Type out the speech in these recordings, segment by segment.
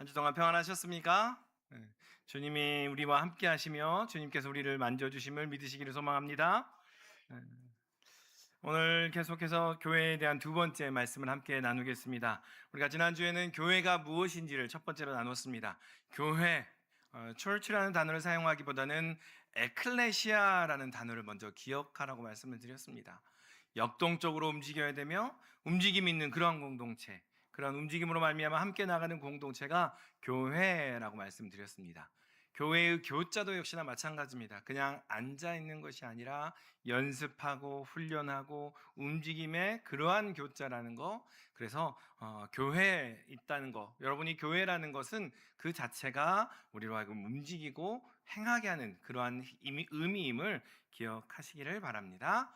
한 주 동안 평안하셨습니까? 네. 주님이 우리와 함께 하시며 주님께서 우리를 만져주심을 믿으시기를 소망합니다. 네. 오늘 계속해서 교회에 대한 두 번째 말씀을 함께 나누겠습니다. 우리가 지난주에는 교회가 무엇인지를 첫 번째로 나눴습니다. 교회, church라는 단어를 사용하기보다는 에클레시아라는 단어를 먼저 기억하라고 말씀을 드렸습니다. 역동적으로 움직여야 되며 움직임 있는 그러한 공동체, 그런 움직임으로 말미암아 함께 나가는 공동체가 교회라고 말씀드렸습니다. 교회의 교자도 역시나 마찬가지입니다. 그냥 앉아 있는 것이 아니라 연습하고 훈련하고 움직임의 그러한 교자라는 거. 그래서 교회에 있다는 거, 여러분이 교회라는 것은 그 자체가 우리로 하여금 움직이고 행하게 하는 그러한 의미임을 기억하시기를 바랍니다.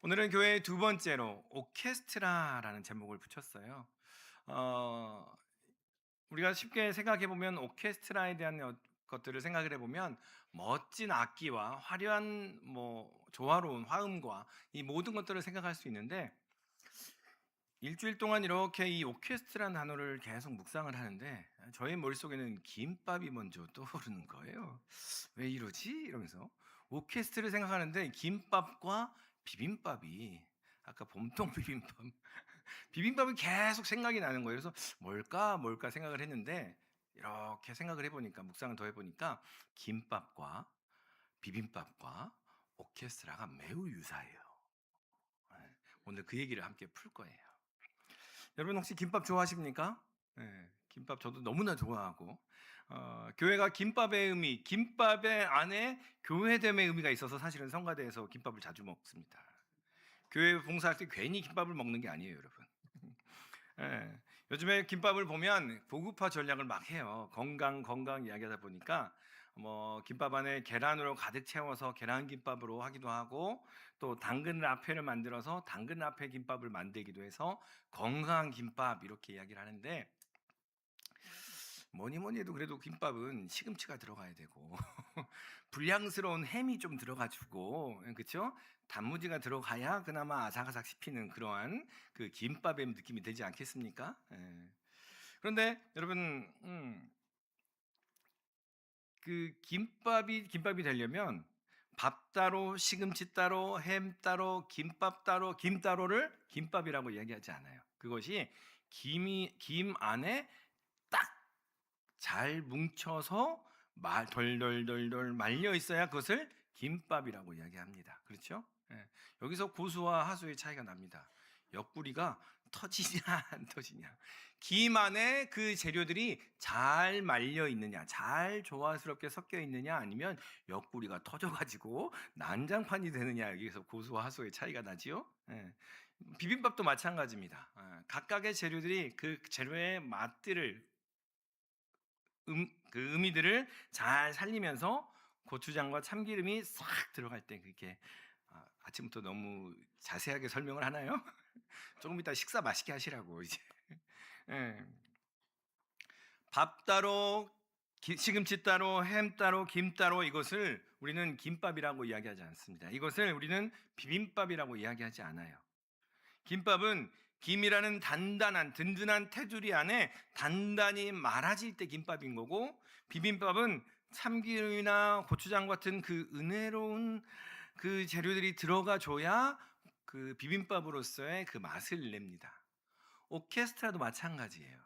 오늘은 교회의 두 번째로 오케스트라라는 제목을 붙였어요. 우리가 쉽게 생각해 보면 오케스트라에 대한 것들을 생각을 해보면 멋진 악기와 화려한 조화로운 화음과 이 모든 것들을 생각할 수 있는데, 일주일 동안 이렇게 이 오케스트라는 단어를 계속 묵상을 하는데 저의 머릿속에는 김밥이 먼저 떠오르는 거예요. 왜 이러지? 이러면서 오케스트라를 생각하는데 김밥과 비빔밥이, 아까 봄동 비빔밥 비빔밥이 계속 생각이 나는 거예요. 그래서 뭘까 생각을 했는데, 이렇게 생각을 해보니까, 묵상을 더 해보니까 김밥과 비빔밥과 오케스트라가 매우 유사해요. 네, 오늘 그 얘기를 함께 풀 거예요. 여러분 혹시 김밥 좋아하십니까? 네, 김밥 저도 너무나 좋아하고, 교회가 김밥의 의미, 김밥의 안에 교회됨의 의미가 있어서 사실은 성가대에서 김밥을 자주 먹습니다. 교회 봉사할 때 괜히 김밥을 먹는 게 아니에요, 여러분. 예, 요즘에 김밥을 보면 고급화 전략을 막 해요. 건강 이야기하다 보니까 김밥 안에 계란으로 가득 채워서 계란김밥으로 하기도 하고, 또 당근 라페를 만들어서 당근 라페 김밥을 만들기도 해서 건강한 김밥 이렇게 이야기를 하는데, 뭐니 해도 그래도 김밥은 시금치가 들어가야 되고 불량스러운 햄이 좀 들어가지고, 그렇죠? 단무지가 들어가야 그나마 아삭아삭 씹히는 그러한 그 김밥의 느낌이 되지 않겠습니까? 예. 그런데 여러분, 그 김밥이 되려면 밥 따로, 시금치 따로, 햄 따로, 김밥 따로, 김 따로를 김밥이라고 이야기하지 않아요. 그것이 김 안에 딱 잘 뭉쳐서 덜덜덜덜 말려 있어야 그것을 김밥이라고 이야기합니다. 그렇죠? 예. 여기서 고수와 하수의 차이가 납니다. 옆구리가 터지냐 안 터지냐, 김 안에 그 재료들이 잘 말려 있느냐, 잘 조화스럽게 섞여 있느냐, 아니면 옆구리가 터져가지고 난장판이 되느냐, 여기서 고수와 하수의 차이가 나지요. 예. 비빔밥도 마찬가지입니다. 각각의 재료들이 그 재료의 맛들을, 그 의미들을 잘 살리면서 고추장과 참기름이 싹 들어갈 때, 그렇게 아침부터 너무 자세하게 설명을 하나요? 조금 이따 식사 맛있게 하시라고 이제. 예. 밥 따로, 시금치 따로, 햄 따로, 김 따로, 이것을 우리는 김밥이라고 이야기하지 않습니다. 이것을 우리는 비빔밥이라고 이야기하지 않아요. 김밥은 김이라는 단단한 든든한 테두리 안에 단단히 말아질 때 김밥인 거고, 비빔밥은 참기름이나 고추장 같은 그 은혜로운 그 재료들이 들어가 줘야 그 비빔밥으로서의 그 맛을 냅니다. 오케스트라도 마찬가지예요.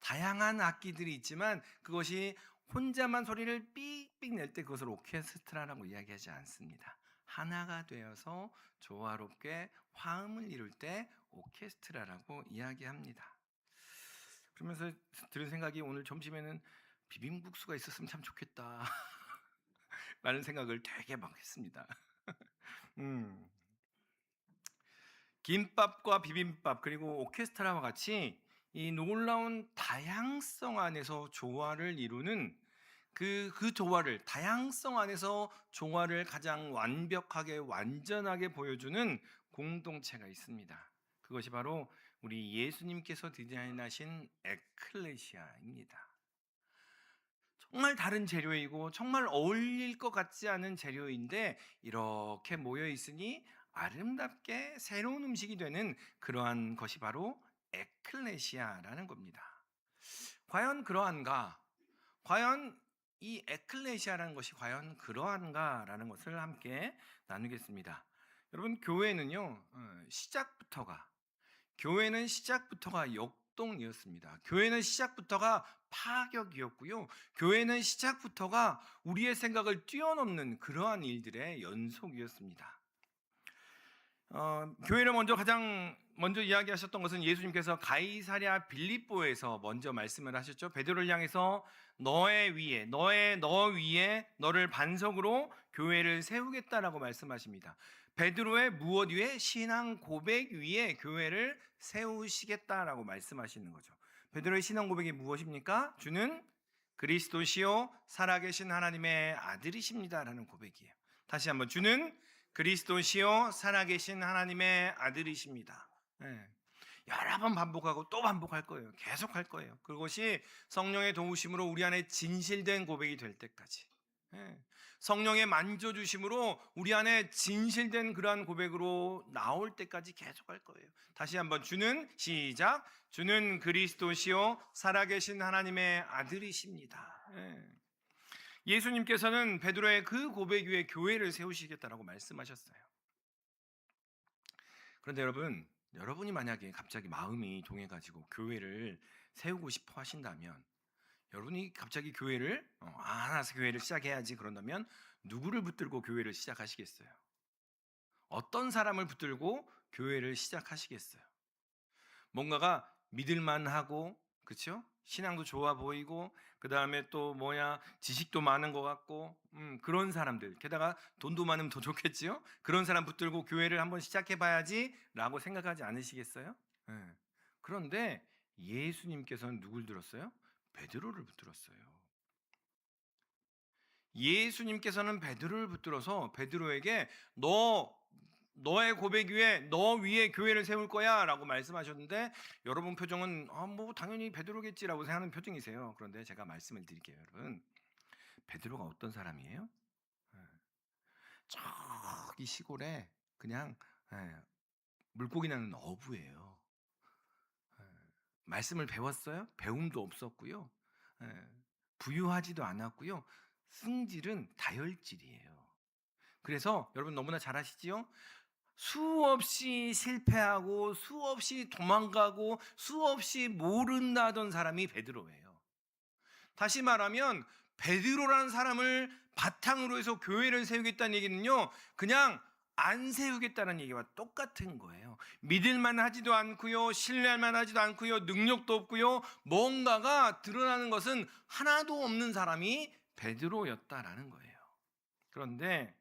다양한 악기들이 있지만 그것이 혼자만 소리를 삑삑 낼 때 그것을 오케스트라라고 이야기하지 않습니다. 하나가 되어서 조화롭게 화음을 이룰 때 오케스트라라고 이야기합니다. 그러면서 들은 생각이, 오늘 점심에는 비빔국수가 있었으면 참 좋겠다 라는 생각을 되게 막 했습니다. 음. 김밥과 비빔밥 그리고 오케스트라와 같이 이 놀라운 다양성 안에서 조화를 이루는 그 조화를, 다양성 안에서 조화를 가장 완벽하게 완전하게 보여주는 공동체가 있습니다. 그것이 바로 우리 예수님께서 디자인하신 에클레시아입니다. 정말 다른 재료이고 정말 어울릴 것 같지 않은 재료인데 이렇게 모여 있으니 아름답게 새로운 음식이 되는 그러한 것이 바로 에클레시아라는 겁니다. 과연 그러한가? 과연 이 에클레시아라는 것이 과연 그러한가라는 것을 함께 나누겠습니다. 여러분, 교회는 시작부터가 역동이었습니다. 교회는 시작부터가 파격이었고요. 교회는 시작부터가 우리의 생각을 뛰어넘는 그러한 일들의 연속이었습니다. 교회를 가장 먼저 이야기하셨던 것은 예수님께서 가이사랴 빌립보에서 먼저 말씀을 하셨죠. 베드로를 향해서 너 위에 너를 반석으로 교회를 세우겠다라고 말씀하십니다. 베드로의 무엇 위에? 신앙 고백 위에 교회를 세우시겠다라고 말씀하시는 거죠. 베드로의 신앙 고백이 무엇입니까? 주는 그리스도시요 살아계신 하나님의 아들이십니다라는 고백이에요. 다시 한번, 주는 그리스도시요 살아계신 하나님의 아들이십니다. 네. 여러 번 반복하고 또 반복할 거예요. 계속 할 거예요. 그것이 성령의 도우심으로 우리 안에 진실된 고백이 될 때까지, 네. 성령의 만져주심으로 우리 안에 진실된 그러한 고백으로 나올 때까지 계속 할 거예요. 다시 한번, 주는 그리스도시요 살아계신 하나님의 아들이십니다. 네. 예수님께서는 베드로의 그 고백 위에 교회를 세우시겠다라고 말씀하셨어요. 그런데 여러분이 만약에 갑자기 마음이 동해가지고 교회를 세우고 싶어 하신다면, 여러분이 갑자기 교회를 나서 교회를 시작해야지 그런다면 누구를 붙들고 교회를 시작하시겠어요? 어떤 사람을 붙들고 교회를 시작하시겠어요? 뭔가가 믿을만하고, 그렇죠? 신앙도 좋아 보이고, 그 다음에 또 지식도 많은 것 같고, 그런 사람들, 게다가 돈도 많으면 더 좋겠지요? 그런 사람 붙들고 교회를 한번 시작해봐야지 라고 생각하지 않으시겠어요? 네. 그런데 예수님께서는 누굴 들었어요? 베드로를 붙들었어요. 예수님께서는 베드로를 붙들어서 베드로에게 너의 고백 위에 너 위에 교회를 세울 거야 라고 말씀하셨는데, 여러분 표정은 당연히 베드로겠지라고 생각하는 표정이세요. 그런데 제가 말씀을 드릴게요. 여러분, 베드로가 어떤 사람이에요? 저기 시골에 그냥 물고기 나는 어부예요. 말씀을 배웠어요? 배움도 없었고요. 부유하지도 않았고요. 승질은 다혈질이에요. 그래서 여러분 너무나 잘 아시지요? 수없이 실패하고 수없이 도망가고 수없이 모른다던 사람이 베드로예요. 다시 말하면 베드로라는 사람을 바탕으로 해서 교회를 세우겠다는 얘기는요, 그냥 안 세우겠다는 얘기와 똑같은 거예요. 믿을만 하지도 않고요, 신뢰할만 하지도 않고요, 능력도 없고요, 뭔가가 드러나는 것은 하나도 없는 사람이 베드로였다라는 거예요. 그런데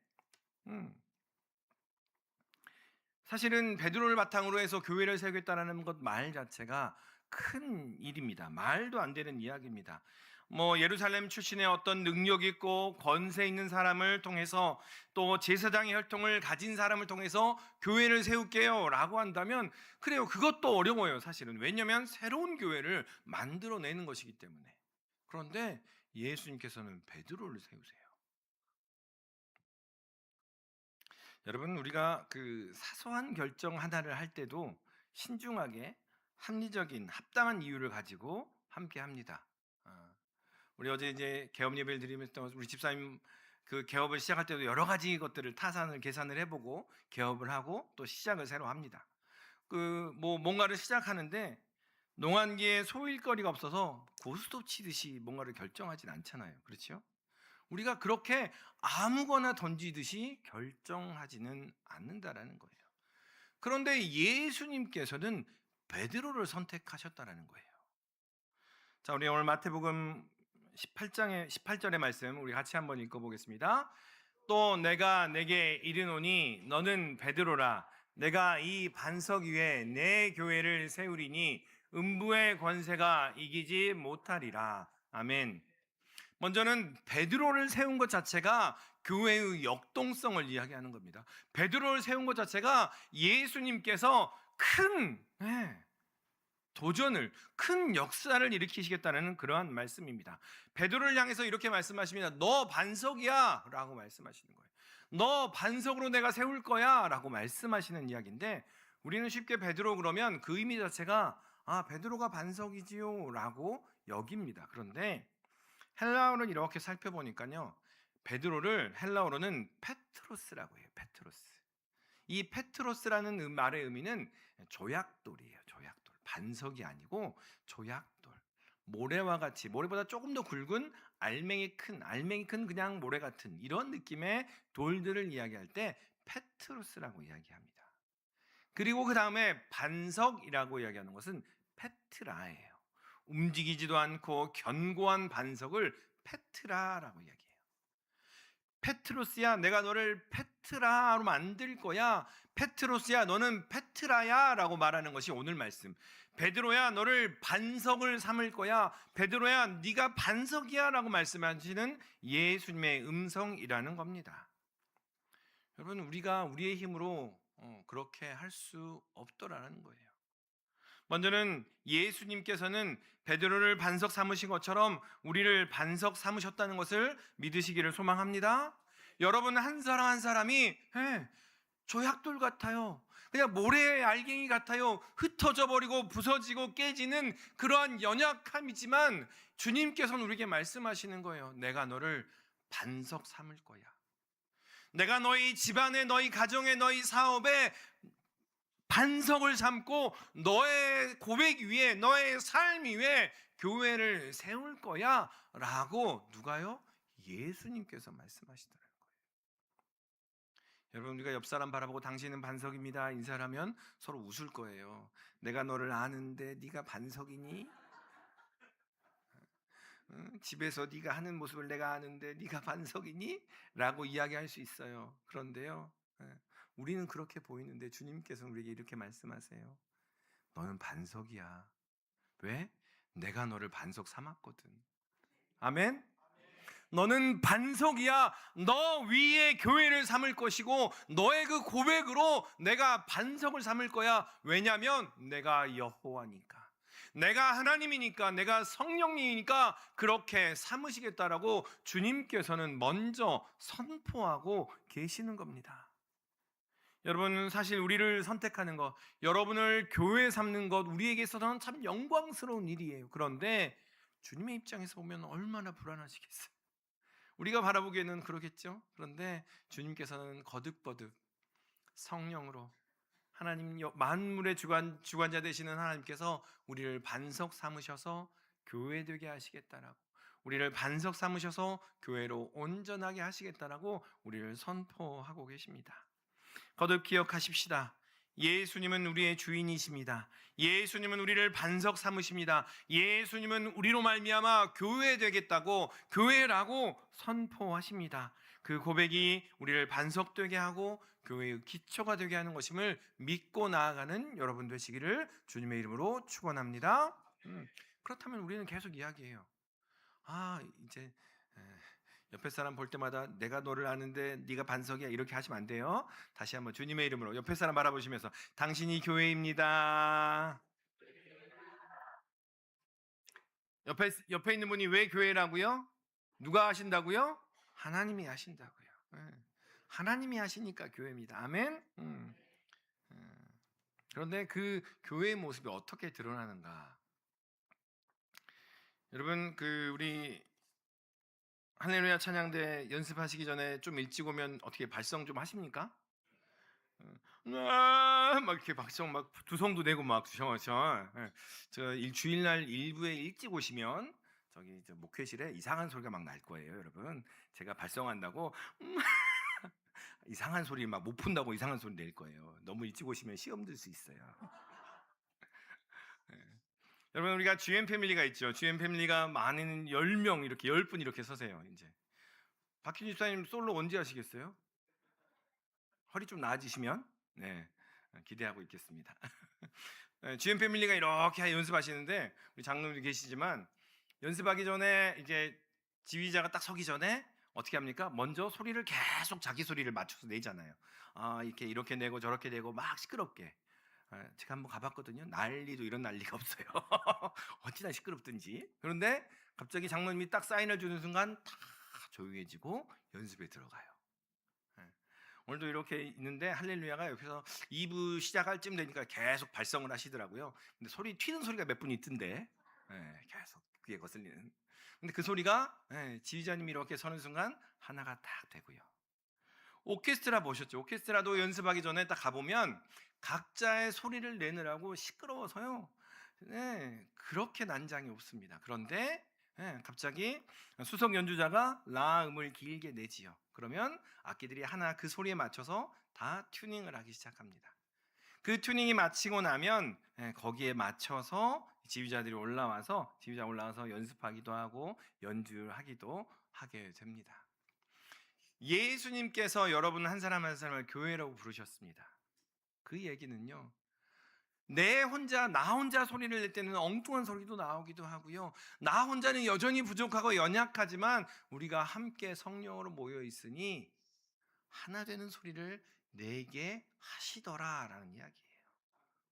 사실은 베드로를 바탕으로 해서 교회를 세우겠다는 것 말 자체가 큰 일입니다. 말도 안 되는 이야기입니다. 예루살렘 출신의 어떤 능력 있고 권세 있는 사람을 통해서, 또 제사장의 혈통을 가진 사람을 통해서 교회를 세울게요 라고 한다면, 그래요, 그것도 어려워요. 사실은. 왜냐하면 새로운 교회를 만들어내는 것이기 때문에. 그런데 예수님께서는 베드로를 세우세요. 여러분, 우리가 그 사소한 결정 하나를 할 때도 신중하게 합리적인 합당한 이유를 가지고 함께 합니다. 우리 어제 이제 개업 예배를 드리면서 우리 집사님 그 개업을 시작할 때도 여러 가지 것들을 타산을 계산을 해보고 개업을 하고 또 시작을 새로 합니다. 뭔가를 시작하는데 농한기에 소일거리가 없어서 고스톱 치듯이 뭔가를 결정하진 않잖아요. 그렇죠? 우리가 그렇게 아무거나 던지듯이 결정하지는 않는다라는 거예요. 그런데 예수님께서는 베드로를 선택하셨다라는 거예요. 자, 우리 오늘 마태복음 18절의 말씀 우리 같이 한번 읽어보겠습니다. 또 내가 내게 이르노니 너는 베드로라. 내가 이 반석 위에 내 교회를 세우리니 음부의 권세가 이기지 못하리라. 아멘. 먼저는 베드로를 세운 것 자체가 교회의 역동성을 이야기하는 겁니다. 베드로를 세운 것 자체가 예수님께서 큰 도전을, 큰 역사를 일으키시겠다는 그러한 말씀입니다. 베드로를 향해서 이렇게 말씀하십니다. 너 반석이야 라고 말씀하시는 거예요. 너 반석으로 내가 세울 거야 라고 말씀하시는 이야기인데, 우리는 쉽게 베드로 그러면 그 의미 자체가 베드로가 반석이지요 라고 여깁니다. 그런데 헬라어를 이렇게 살펴보니까요, 베드로를 헬라어로는 페트로스라고 해요. 페트로스. 이 페트로스라는 말의 의미는 조약돌이에요. 조약돌. 반석이 아니고 조약돌. 모래와 같이, 모래보다 조금 더 굵은 알맹이 큰 그냥 모래 같은 이런 느낌의 돌들을 이야기할 때 페트로스라고 이야기합니다. 그리고 그 다음에 반석이라고 이야기하는 것은 페트라예요. 움직이지도 않고 견고한 반석을 페트라라고 이야기해요. 페트로스야, 내가 너를 페트라로 만들 거야. 페트로스야, 너는 페트라야 라고 말하는 것이 오늘 말씀. 베드로야, 너를 반석을 삼을 거야. 베드로야, 네가 반석이야 라고 말씀하시는 예수님의 음성이라는 겁니다. 여러분, 우리가 우리의 힘으로 그렇게 할 수 없더라는 거예요. 먼저는 예수님께서는 베드로를 반석 삼으신 것처럼 우리를 반석 삼으셨다는 것을 믿으시기를 소망합니다. 여러분, 한 사람 한 사람이 조약돌 같아요. 그냥 모래의 알갱이 같아요. 흩어져 버리고 부서지고 깨지는 그러한 연약함이지만 주님께서는 우리에게 말씀하시는 거예요. 내가 너를 반석 삼을 거야. 내가 너희 집안에, 너희 가정에, 너희 사업에 반석을 삼고 너의 고백 위에, 너의 삶 위에 교회를 세울 거야 라고 누가요? 예수님께서 말씀하시더라는 거예요. 여러분, 우리가 옆 사람 바라보고 당신은 반석입니다 인사하면 서로 웃을 거예요. 내가 너를 아는데 네가 반석이니? 집에서 네가 하는 모습을 내가 아는데 네가 반석이니? 라고 이야기할 수 있어요. 그런데요, 우리는 그렇게 보이는데 주님께서는 우리에게 이렇게 말씀하세요. 너는 반석이야. 왜? 내가 너를 반석 삼았거든. 아멘? 너는 반석이야. 너 위에 교회를 삼을 것이고 너의 그 고백으로 내가 반석을 삼을 거야. 왜냐하면 내가 여호와니까, 내가 하나님이니까, 내가 성령님이니까 그렇게 삼으시겠다라고 주님께서는 먼저 선포하고 계시는 겁니다. 여러분, 사실 우리를 선택하는 것, 여러분을 교회에 삼는 것, 우리에게 있어서는 참 영광스러운 일이에요. 그런데 주님의 입장에서 보면 얼마나 불안하시겠어요. 우리가 바라보기에는 그러겠죠. 그런데 주님께서는 거듭거듭 성령으로, 하나님 만물의 주관자 되시는 하나님께서 우리를 반석 삼으셔서 교회 되게 하시겠다라고, 우리를 반석 삼으셔서 교회로 온전하게 하시겠다라고 우리를 선포하고 계십니다. 거듭 기억하십시다. 예수님은 우리의 주인이십니다. 예수님은 우리를 반석 삼으십니다. 예수님은 우리로 말미암아 교회 되겠다고, 교회라고 선포하십니다. 그 고백이 우리를 반석되게 하고 교회의 기초가 되게 하는 것임을 믿고 나아가는 여러분 되시기를 주님의 이름으로 축원합니다. 그렇다면 우리는 계속 이야기해요. 이제 옆에 사람 볼 때마다 내가 너를 아는데 네가 반석이야 이렇게 하시면 안 돼요. 다시 한번 주님의 이름으로 옆에 사람 바라보시면서 당신이 교회입니다. 옆에 있는 분이 왜 교회라고요? 누가 하신다고요? 하나님이 하신다고요. 하나님이 하시니까 교회입니다. 아멘. 그런데 그 교회의 모습이 어떻게 드러나는가? 여러분, 우리 할렐루야 찬양대 연습하시기 전에 좀 일찍 오면 어떻게 발성 좀 하십니까? 막 이렇게 박성 막 두성도 내고 막 저 주일날 일부에 일찍 오시면 저기 목회실에 이상한 소리가 막 날 거예요, 여러분. 제가 발성한다고 이상한 소리 막 못 푼다고 이상한 소리 낼 거예요. 너무 일찍 오시면 시험 들 수 있어요. 여러분, 우리가 GM 패밀리가 있죠. GM 패밀리가 많은 10명 이렇게 10분 이렇게 서세요. 이제 박희 집사님 솔로 언제 하시겠어요? 허리 좀 나아지시면 기대하고 있겠습니다. GM 패밀리가 이렇게 연습하시는데 우리 장로님도 계시지만 연습하기 전에 이제 지휘자가 딱 서기 전에 어떻게 합니까? 먼저 소리를 계속 자기 소리를 맞춰서 내잖아요. 이렇게 내고 저렇게 내고 막 시끄럽게. 제가 한번 가봤거든요. 난리도 이런 난리가 없어요. 어찌나 시끄럽든지. 그런데 갑자기 장로님이 딱 사인을 주는 순간 다 조용해지고 연습에 들어가요. 오늘도 이렇게 있는데 할렐루야가 옆에서 2부 시작할 쯤 되니까 계속 발성을 하시더라고요. 근데 소리 튀는 소리가 몇 분 있던데 계속 귀에 거슬리는. 근데 그 소리가 지휘자님이 이렇게 서는 순간 하나가 딱 되고요. 오케스트라 보셨죠? 오케스트라도 연습하기 전에 딱 가보면 각자의 소리를 내느라고 시끄러워서요. 네, 그렇게 난장이 없습니다. 그런데 갑자기 수석 연주자가 라 음을 길게 내지요. 그러면 악기들이 하나 그 소리에 맞춰서 다 튜닝을 하기 시작합니다. 그 튜닝이 마치고 나면 거기에 맞춰서 지휘자 올라와서 연습하기도 하고 연주하기도 하게 됩니다. 예수님께서 여러분 한 사람 한 사람을 교회라고 부르셨습니다. 그 얘기는요. 나 혼자 소리를 낼 때는 엉뚱한 소리도 나오기도 하고요. 나 혼자는 여전히 부족하고 연약하지만 우리가 함께 성령으로 모여 있으니 하나 되는 소리를 내게 하시더라라는 이야기예요.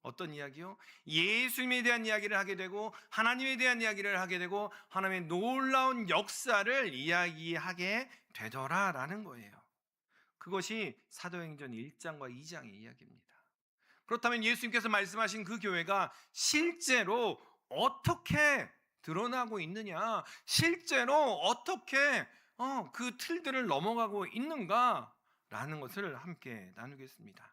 어떤 이야기요? 예수님에 대한 이야기를 하게 되고 하나님에 대한 이야기를 하게 되고 하나님의 놀라운 역사를 이야기하게 되더라라는 거예요. 그것이 사도행전 1장과 2장의 이야기입니다. 그렇다면 예수님께서 말씀하신 그 교회가 실제로 어떻게 드러나고 있느냐, 실제로 어떻게 그 틀들을 넘어가고 있는가라는 것을 함께 나누겠습니다.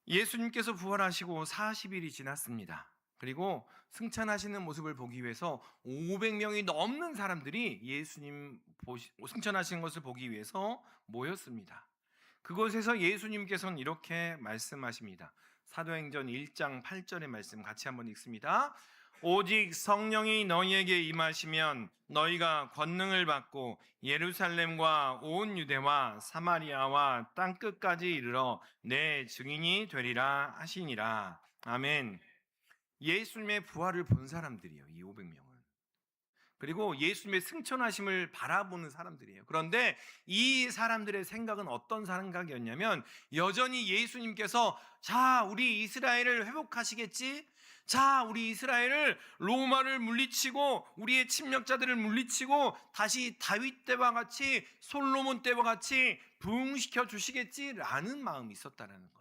예수님께서 부활하시고 40일이 지났습니다. 그리고 승천하시는 모습을 보기 위해서 500명이 넘는 사람들이 예수님 승천하시는 것을 보기 위해서 모였습니다. 그곳에서 예수님께서는 이렇게 말씀하십니다. 사도행전 1장 8절의 말씀 같이 한번 읽습니다. 오직 성령이 너희에게 임하시면 너희가 권능을 받고 예루살렘과 온 유대와 사마리아와 땅끝까지 이르러 내 증인이 되리라 하시니라. 아멘. 예수님의 부활을 본 사람들이에요. 이 500명은. 그리고 예수님의 승천하심을 바라보는 사람들이에요. 그런데 이 사람들의 생각은 어떤 생각이었냐면 여전히 예수님께서 자, 우리 이스라엘을 회복하시겠지? 자, 우리 이스라엘을 로마를 물리치고 우리의 침략자들을 물리치고 다시 다윗 때와 같이 솔로몬 때와 같이 부흥시켜 주시겠지라는 마음이 있었다는 거예요.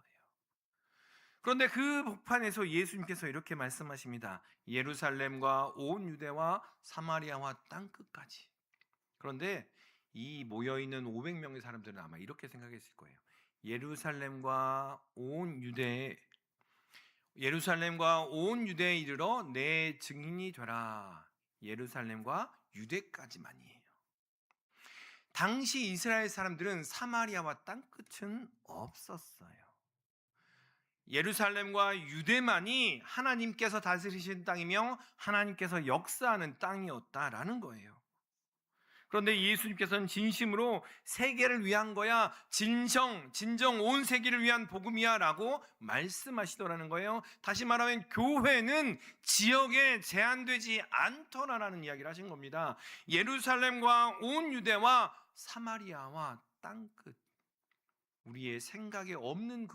그런데 그 복판에서 예수님께서 이렇게 말씀하십니다. 예루살렘과 온 유대와 사마리아와 땅끝까지. 그런데 이 모여있는 500명의 사람들은 아마 이렇게 생각했을 거예요. 예루살렘과 온 유대에 이르러 내 증인이 되라. 예루살렘과 유대까지만이에요. 당시 이스라엘 사람들은 사마리아와 땅끝은 없었어요. 예루살렘과 유대만이 하나님께서 다스리신 땅이며 하나님께서 역사하는 땅이었다라는 거예요. 그런데 예수님께서는 진심으로 세계를 위한 거야, 진정 온 세계를 위한 복음이야 라고 말씀하시더라는 거예요. 다시 말하면 교회는 지역에 제한되지 않더라라는 이야기를 하신 겁니다. 예루살렘과 온 유대와 사마리아와 땅끝, 우리의 생각에 없는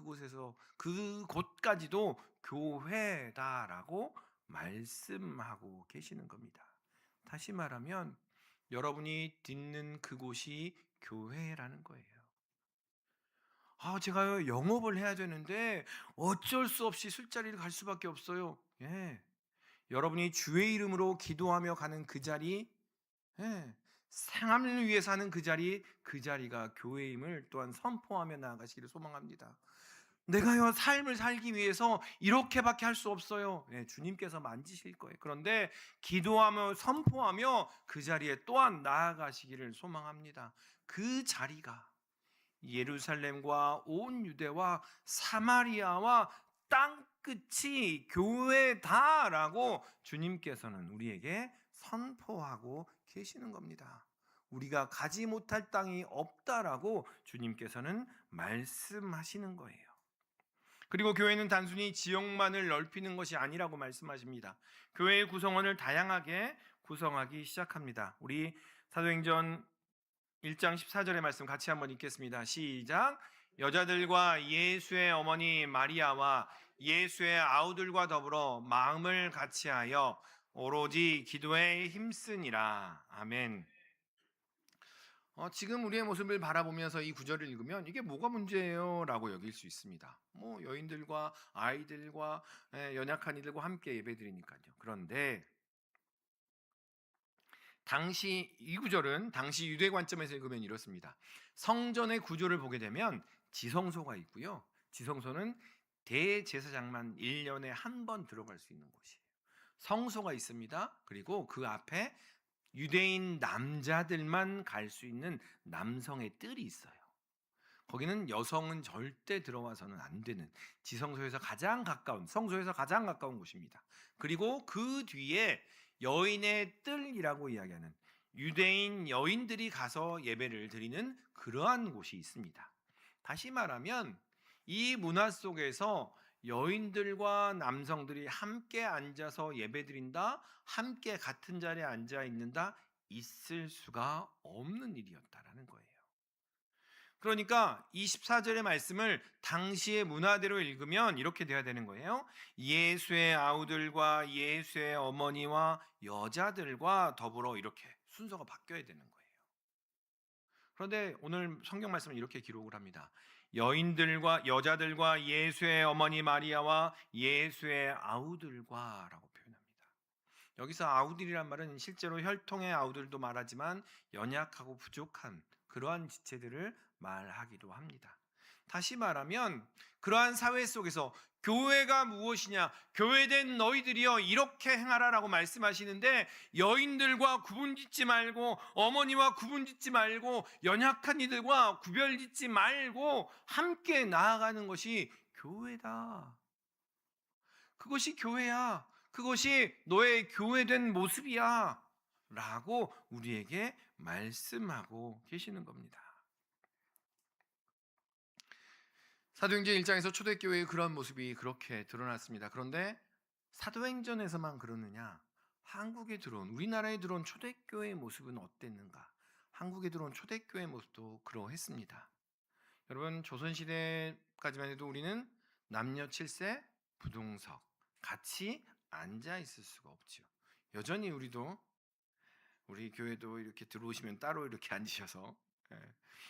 그곳까지도 교회다라고 말씀하고 계시는 겁니다. 다시 말하면 여러분이 듣는 그곳이 교회라는 거예요. 제가 영업을 해야 되는데 어쩔 수 없이 술자리를 갈 수밖에 없어요. 여러분이 주의 이름으로 기도하며 가는 그 자리, 생함을 위해서 하는 그 자리가 교회임을 또한 선포하며 나아가시기를 소망합니다. 내가요 삶을 살기 위해서 이렇게밖에 할 수 없어요. 주님께서 만지실 거예요. 그런데 기도하며 선포하며 그 자리에 또한 나아가시기를 소망합니다. 그 자리가 예루살렘과 온 유대와 사마리아와 땅끝이 교회다라고 주님께서는 우리에게 선포하고 계시는 겁니다. 우리가 가지 못할 땅이 없다라고 주님께서는 말씀하시는 거예요. 그리고 교회는 단순히 지역만을 넓히는 것이 아니라고 말씀하십니다. 교회의 구성원을 다양하게 구성하기 시작합니다. 우리 사도행전 1장 14절의 말씀 같이 한번 읽겠습니다. 시작. 여자들과 예수의 어머니 마리아와 예수의 아우들과 더불어 마음을 같이하여 오로지 기도에 힘쓰니라. 아멘. 지금 우리의 모습을 바라보면서 이 구절을 읽으면 이게 뭐가 문제예요? 라고 여길 수 있습니다. 여인들과 아이들과 연약한 이들과 함께 예배드리니까요. 그런데 당시 이 구절은 당시 유대 관점에서 읽으면 이렇습니다. 성전의 구조를 보게 되면 지성소가 있고요. 지성소는 대제사장만 1년에 한 번 들어갈 수 있는 곳이에요. 성소가 있습니다. 그리고 그 앞에 유대인 남자들만 갈 수 있는 남성의 뜰이 있어요. 거기는 여성은 절대 들어와서는 안 되는, 지성소에서 가장 가까운, 성소에서 가장 가까운 곳입니다. 그리고 그 뒤에 여인의 뜰이라고 이야기하는, 유대인 여인들이 가서 예배를 드리는 그러한 곳이 있습니다. 다시 말하면 이 문화 속에서 여인들과 남성들이 함께 앉아서 예배드린다, 함께 같은 자리에 앉아 있는다, 있을 수가 없는 일이었다라는 거예요. 그러니까 24절의 말씀을 당시의 문화대로 읽으면 이렇게 돼야 되는 거예요. 예수의 아우들과 예수의 어머니와 여자들과 더불어, 이렇게 순서가 바뀌어야 되는 거예요. 그런데 오늘 성경 말씀은 이렇게 기록을 합니다. 여인들과 여자들과 예수의 어머니 마리아와 예수의 아우들과 라고 표현합니다. 여기서 아우들이란 말은 실제로 혈통의 아우들도 말하지만 연약하고 부족한 그러한 지체들을 말하기도 합니다. 다시 말하면 그러한 사회 속에서 교회가 무엇이냐, 교회된 너희들이여 이렇게 행하라라고 말씀하시는데, 여인들과 구분짓지 말고, 어머니와 구분짓지 말고, 연약한 이들과 구별짓지 말고 함께 나아가는 것이 교회다. 그것이 교회야. 그것이 너의 교회된 모습이야 라고 우리에게 말씀하고 계시는 겁니다. 사도행전 1장에서 초대교회의 그런 모습이 그렇게 드러났습니다. 그런데 사도행전에서만 그러느냐? 한국에 들어온, 우리나라에 들어온 초대교회의 모습은 어땠는가? 한국에 들어온 초대교회의 모습도 그러했습니다. 여러분, 조선시대까지만 해도 우리는 남녀 7세 부동석 같이 앉아 있을 수가 없지요. 여전히 우리 교회도 이렇게 들어오시면 따로 이렇게 앉으셔서,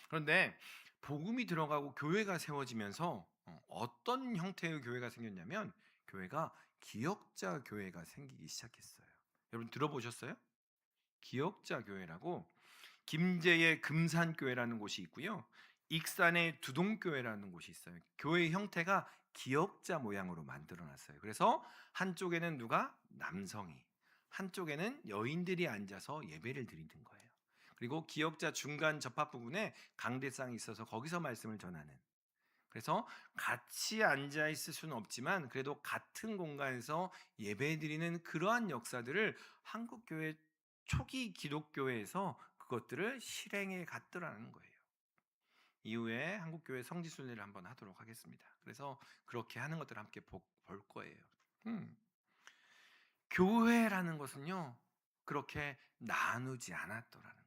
그런데 복음이 들어가고 교회가 세워지면서 어떤 형태의 교회가 생겼냐면, 교회가 기역자 교회가 생기기 시작했어요. 여러분 들어보셨어요? 기역자 교회라고, 김제의 금산교회라는 곳이 있고요, 익산의 두동교회라는 곳이 있어요. 교회 형태가 기역자 모양으로 만들어놨어요. 그래서 한쪽에는 누가? 남성이, 한쪽에는 여인들이 앉아서 예배를 드리는 거예요. 그리고 기역자 중간 접합 부분에 강대상이 있어서 거기서 말씀을 전하는, 그래서 같이 앉아 있을 수는 없지만 그래도 같은 공간에서 예배드리는 그러한 역사들을 한국교회 초기 기독교회에서 그것들을 실행해 갔더라는 거예요. 이후에 한국교회 성지순례를 한번 하도록 하겠습니다. 그래서 그렇게 하는 것들을 함께 볼 거예요. 교회라는 것은요, 그렇게 나누지 않았더라는 거예요.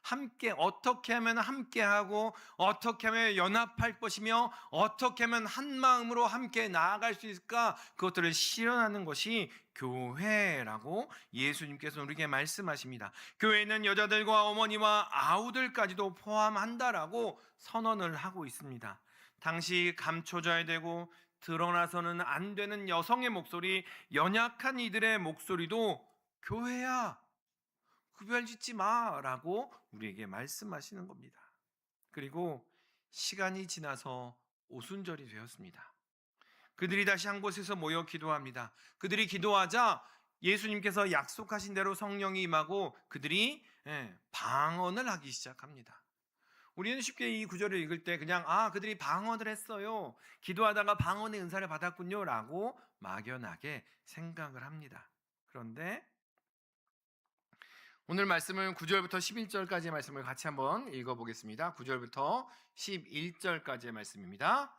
함께, 어떻게 하면 함께하고, 어떻게 하면 연합할 것이며, 어떻게 하면 한 마음으로 함께 나아갈 수 있을까, 그것들을 실현하는 것이 교회라고 예수님께서 우리에게 말씀하십니다. 교회는 여자들과 어머니와 아우들까지도 포함한다라고 선언을 하고 있습니다. 당시 감춰져야 되고 드러나서는 안 되는 여성의 목소리, 연약한 이들의 목소리도 교회야, 구별짓지 마라고 우리에게 말씀하시는 겁니다. 그리고 시간이 지나서 오순절이 되었습니다. 그들이 다시 한 곳에서 모여 기도합니다. 그들이 기도하자 예수님께서 약속하신 대로 성령이 임하고 그들이 방언을 하기 시작합니다. 우리는 쉽게 이 구절을 읽을 때 그냥 그들이 방언을 했어요, 기도하다가 방언의 은사를 받았군요 라고 막연하게 생각을 합니다. 그런데 오늘 말씀은 9절부터 11절까지의 말씀을 같이 한번 읽어보겠습니다. 9절부터 11절까지의 말씀입니다.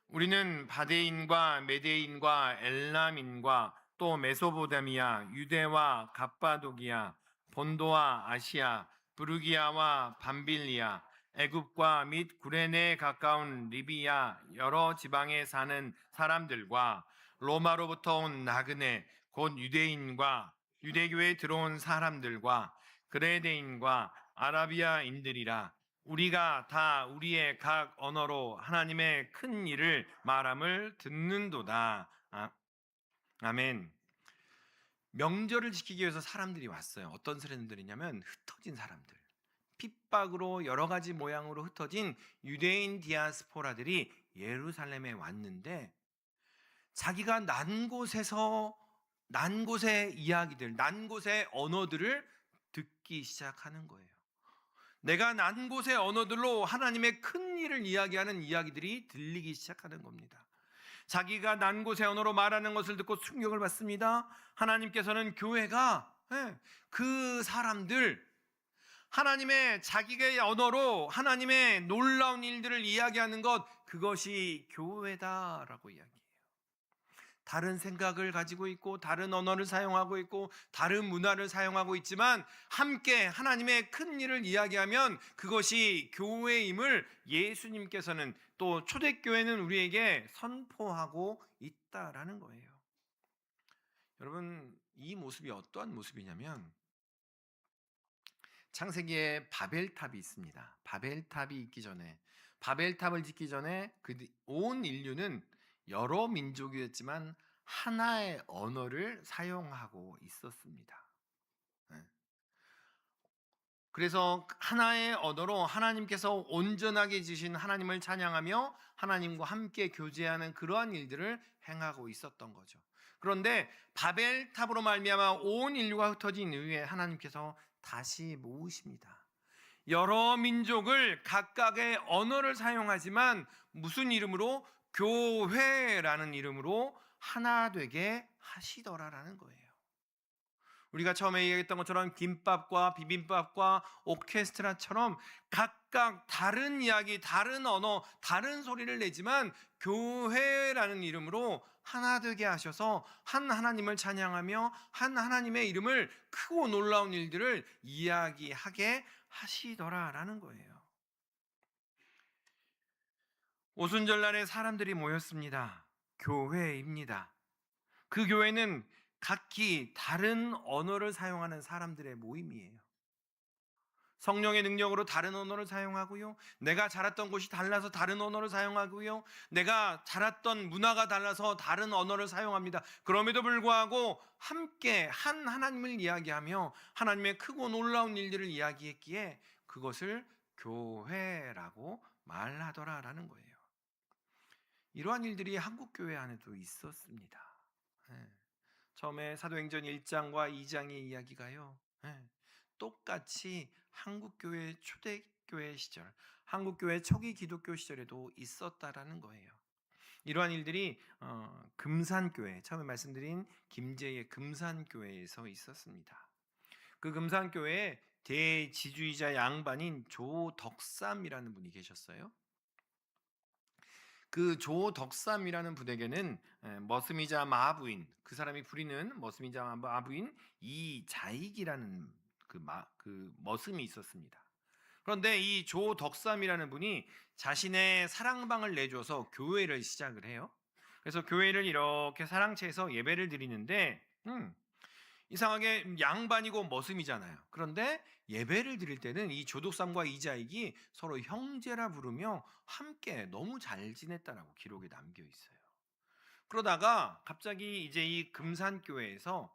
우리는 바데인과 메데인과 엘람인과 또 메소포타미아, 유대와 갑바도기아, 본도와 아시아, 부르기아와 밤빌리아, 애굽과 및 구레네에 가까운 리비아 여러 지방에 사는 사람들과 로마로부터 온 나그네 곧 유대인과 유대교에 들어온 사람들과 그레데인과 아라비아인들이라, 우리가 다 우리의 각 언어로 하나님의 큰 일을 말함을 듣는도다. 아멘. 명절을 지키기 위해서 사람들이 왔어요. 어떤 사람들이냐면 흩어진 사람들. 핍박으로 여러 가지 모양으로 흩어진 유대인 디아스포라들이 예루살렘에 왔는데 자기가 난 곳의 이야기들, 난 곳의 언어들을 듣기 시작하는 거예요. 내가 난 곳의 언어들로 하나님의 큰 일을 이야기하는 이야기들이 들리기 시작하는 겁니다. 자기가 난 곳의 언어로 말하는 것을 듣고 충격을 받습니다. 하나님께서는 교회가 그 사람들 하나님의 자기의 언어로 하나님의 놀라운 일들을 이야기하는 것, 그것이 교회다라고 이야기해요. 다른 생각을 가지고 있고 다른 언어를 사용하고 있고 다른 문화를 사용하고 있지만 함께 하나님의 큰 일을 이야기하면 그것이 교회임을 예수님께서는, 또 초대교회는 우리에게 선포하고 있다라는 거예요. 여러분, 이 모습이 어떠한 모습이냐면 창세기에 바벨탑이 있습니다. 바벨탑이 있기 전에, 바벨탑을 짓기 전에 온 인류는 여러 민족이었지만 하나의 언어를 사용하고 있었습니다. 그래서 하나의 언어로 하나님께서 온전하게 지신 하나님을 찬양하며 하나님과 함께 교제하는 그러한 일들을 행하고 있었던 거죠. 그런데 바벨탑으로 말미암아 온 인류가 흩어진 이후에 하나님께서 다시 모으십니다. 여러 민족을 각각의 언어를 사용하지만 무슨 이름으로? 교회라는 이름으로 하나 되게 하시더라라는 거예요. 우리가 처음에 얘기했던 것처럼 김밥과 비빔밥과 오케스트라처럼 각각 다른 이야기, 다른 언어, 다른 소리를 내지만 교회라는 이름으로 하나 되게 하셔서 한 하나님을 찬양하며 한 하나님의 이름을 크고 놀라운 일들을 이야기하게 하시더라라는 거예요. 오순절날에 사람들이 모였습니다. 교회입니다. 그 교회는 각기 다른 언어를 사용하는 사람들의 모임이에요. 성령의 능력으로 다른 언어를 사용하고요. 내가 자랐던 곳이 달라서 다른 언어를 사용하고요. 내가 자랐던 문화가 달라서 다른 언어를 사용합니다. 그럼에도 불구하고 함께 한 하나님을 이야기하며 하나님의 크고 놀라운 일들을 이야기했기에 그것을 교회라고 말하더라라는 거예요. 이러한 일들이 한국교회 안에도 있었습니다. 처음에 사도행전 1장과 2장의 이야기가요, 똑같이 한국교회 초대교회 시절, 한국교회 초기 기독교 시절에도 있었다라는 거예요. 이러한 일들이 금산교회, 처음에 말씀드린 김제의 금산교회에서 있었습니다. 그 금산교회에 대지주이자 양반인 조덕삼이라는 분이 계셨어요. 그 조덕삼이라는 분에게는 머슴이자 마부인, 그 사람이 부리는 머슴이자 마부인 이자익이라는 그 머슴이 있었습니다. 그런데 이 조덕삼이라는 분이 자신의 사랑방을 내줘서 교회를 시작을 해요. 그래서 교회를 이렇게 사랑채에서 예배를 드리는데 이상하게 양반이고 머슴이잖아요. 그런데 예배를 드릴 때는 이 조독삼과 이자익이 서로 형제라 부르며 함께 너무 잘 지냈다라고 기록에 남겨 있어요. 그러다가 갑자기 이제 이 금산교회에서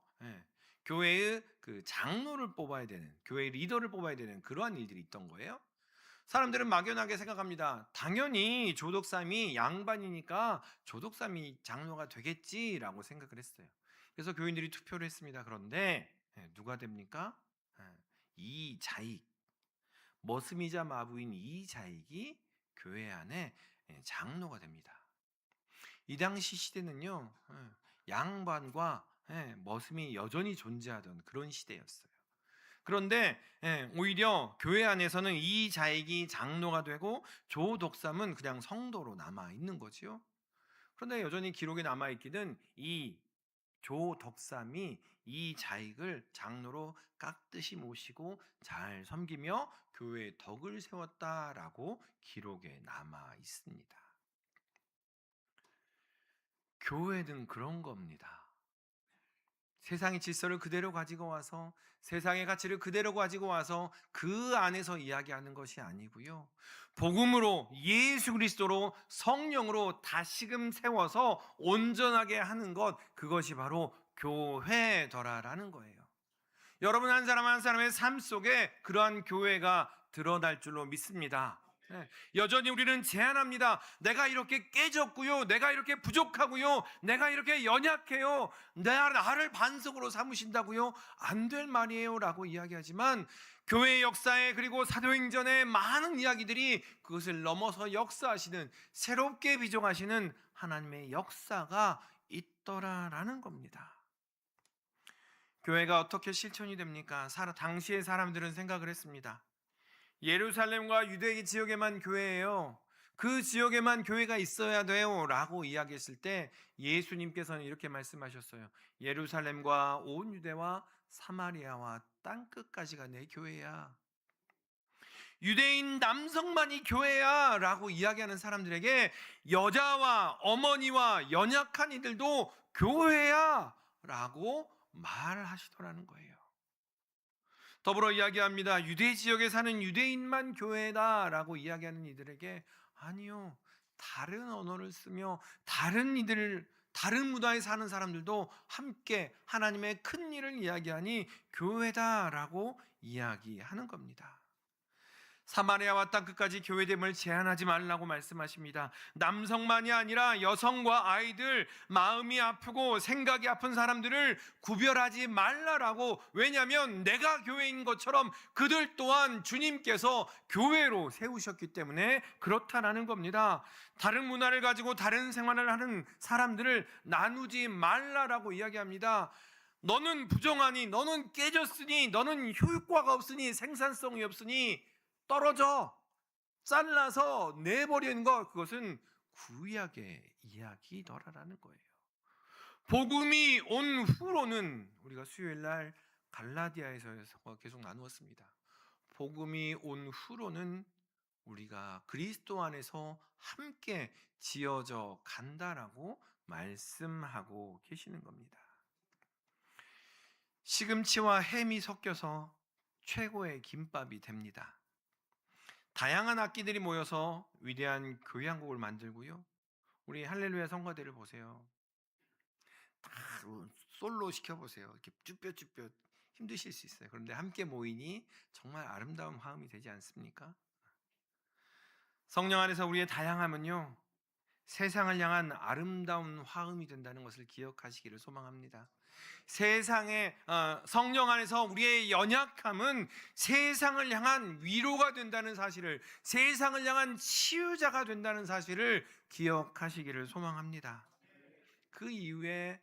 교회의 그 장로를 뽑아야 되는, 교회의 리더를 뽑아야 되는 그러한 일들이 있던 거예요. 사람들은 막연하게 생각합니다. 당연히 조독삼이 양반이니까 조독삼이 장로가 되겠지라고 생각을 했어요. 그래서 교인들이 투표를 했습니다. 그런데 누가 됩니까? 이자익, 머슴이자 마부인 이자익이 교회 안에 장로가 됩니다. 이 당시 시대는요, 양반과 머슴이 여전히 존재하던 그런 시대였어요. 그런데 오히려 교회 안에서는 이자익이 장로가 되고 조독삼은 그냥 성도로 남아 있는 거지요. 그런데 여전히 기록에 남아 있기는 이 조덕삼이 이자익을 장로로 깍듯이 모시고 잘 섬기며 교회의 덕을 세웠다라고 기록에 남아 있습니다. 교회는 그런 겁니다. 세상의 질서를 그대로 가지고 와서, 세상의 가치를 그대로 가지고 와서 그 안에서 이야기하는 것이 아니고요, 복음으로, 예수 그리스도로, 성령으로 다시금 세워서 온전하게 하는 것, 그것이 바로 교회더라라는 거예요. 여러분 한 사람 한 사람의 삶 속에 그러한 교회가 드러날 줄로 믿습니다. 네. 여전히 우리는 제안합니다. 내가 이렇게 깨졌고요. 내가 이렇게 부족하고요. 내가 이렇게 연약해요. 나를 반석으로 삼으신다고요? 안 될 말이에요 라고 이야기하지만 교회의 역사에 그리고 사도행전의 많은 이야기들이 그것을 넘어서 역사하시는 새롭게 비정하시는 하나님의 역사가 있더라라는 겁니다. 교회가 어떻게 실천이 됩니까? 당시의 사람들은 생각을 했습니다. 예루살렘과 유대 지역에만 교회예요. 그 지역에만 교회가 있어야 돼요 라고 이야기했을 때 예수님께서는 이렇게 말씀하셨어요. 예루살렘과 온 유대와 사마리아와 땅끝까지가 내 교회야. 유대인 남성만이 교회야 라고 이야기하는 사람들에게 여자와 어머니와 연약한 이들도 교회야 라고 말하시더라는 거예요. 더불어 이야기합니다. 유대 지역에 사는 유대인만 교회다라고 이야기하는 이들에게 아니요. 다른 언어를 쓰며 다른 문화에 사는 사람들도 함께 하나님의 큰 일을 이야기하니 교회다라고 이야기하는 겁니다. 사마리아와 땅끝까지 교회됨을 제한하지 말라고 말씀하십니다. 남성만이 아니라 여성과 아이들, 마음이 아프고 생각이 아픈 사람들을 구별하지 말라라고. 왜냐하면 내가 교회인 것처럼 그들 또한 주님께서 교회로 세우셨기 때문에 그렇다라는 겁니다. 다른 문화를 가지고 다른 생활을 하는 사람들을 나누지 말라라고 이야기합니다. 너는 부정하니, 너는 깨졌으니, 너는 효과가 없으니, 생산성이 없으니 떨어져, 잘라서 내버리는 것, 그것은 구약의 이야기더라라는 거예요. 복음이 온 후로는 우리가 수요일날 갈라디아에서 계속 나누었습니다. 복음이 온 후로는 우리가 그리스도 안에서 함께 지어져 간다라고 말씀하고 계시는 겁니다. 시금치와 햄이 섞여서 최고의 김밥이 됩니다. 다양한 악기들이 모여서 위대한 교회 한 곡을 만들고요. 우리 할렐루야 성가대를 보세요. 다 솔로 시켜보세요. 이렇게 쭈뼛쭈뼛 힘드실 수 있어요. 그런데 함께 모이니 정말 아름다운 화음이 되지 않습니까? 성령 안에서 우리의 다양함은요, 세상을 향한 아름다운 화음이 된다는 것을 기억하시기를 소망합니다. 성령 안에서 우리의 연약함은 세상을 향한 위로가 된다는 사실을, 세상을 향한 치유자가 된다는 사실을 기억하시기를 소망합니다. 그 이후에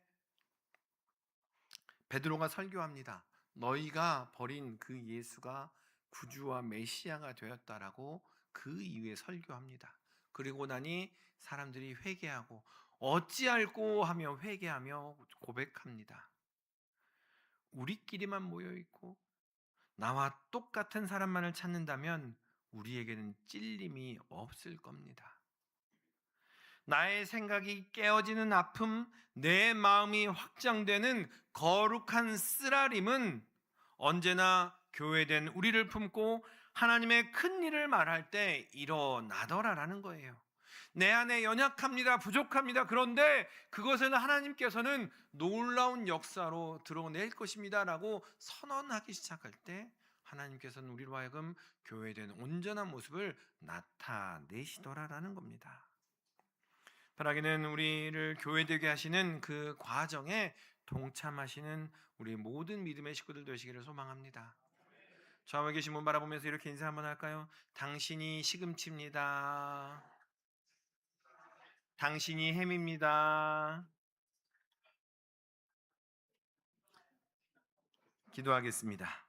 베드로가 설교합니다. 너희가 버린 그 예수가 구주와 메시아가 되었다라고 그 이후에 설교합니다. 그리고 나니 사람들이 회개하고 어찌할꼬 하며 회개하며 고백합니다. 우리끼리만 모여있고 나와 똑같은 사람만을 찾는다면 우리에게는 찔림이 없을 겁니다. 나의 생각이 깨어지는 아픔, 내 마음이 확장되는 거룩한 쓰라림은 언제나 교회된 우리를 품고 하나님의 큰 일을 말할 때 일어나더라라는 거예요. 내 안에 연약합니다, 부족합니다. 그런데 그것은 하나님께서는 놀라운 역사로 드러낼 것입니다 라고 선언하기 시작할 때 하나님께서는 우리로 하여금 교회된 온전한 모습을 나타내시더라라는 겁니다. 바라기는 우리를 교회되게 하시는 그 과정에 동참하시는 우리 모든 믿음의 식구들 되시기를 소망합니다. 좌우에 계신 분 바라보면서 이렇게 인사 한번 할까요? 당신이 시금치입니다. 당신이 햄입니다. 기도하겠습니다.